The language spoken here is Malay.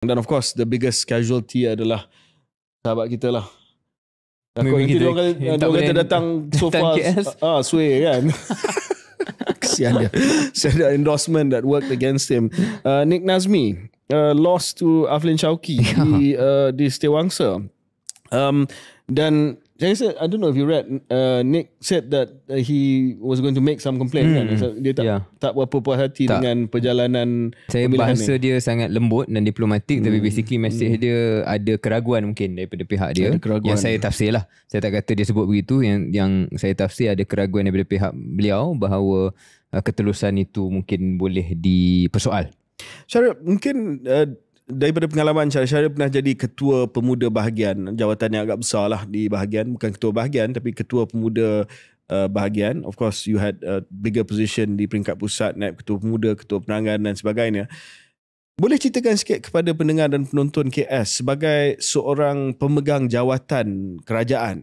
Dan of course the biggest casualty adalah sahabat kita lah. Takut nanti dia kata datang sofa sway kan. Kesian dia. Ada endorsement that worked against him. Nick Nazmi lost to Aflin Shauki di Setiawangsa. Dan saya rasa, I don't know if you read, Nick said that he was going to make some complaint kan. Dia tak berapa puas hati dengan perjalanan saya bahasa ni. Dia sangat lembut dan diplomatik, tapi basically message dia ada keraguan mungkin daripada pihak dia. Yang saya tafsir lah. Saya tak kata dia sebut begitu. Yang saya tafsir ada keraguan daripada pihak beliau bahawa ketulusan itu mungkin boleh dipersoal. Syarif, mungkin daripada pengalaman Syarif pernah jadi ketua pemuda bahagian, jawatan yang agak besar lah di bahagian, bukan ketua bahagian tapi ketua pemuda bahagian. Of course you had a bigger position di peringkat pusat, naib ketua pemuda, ketua penerangan dan sebagainya. Boleh ceritakan sikit kepada pendengar dan penonton KS sebagai seorang pemegang jawatan kerajaan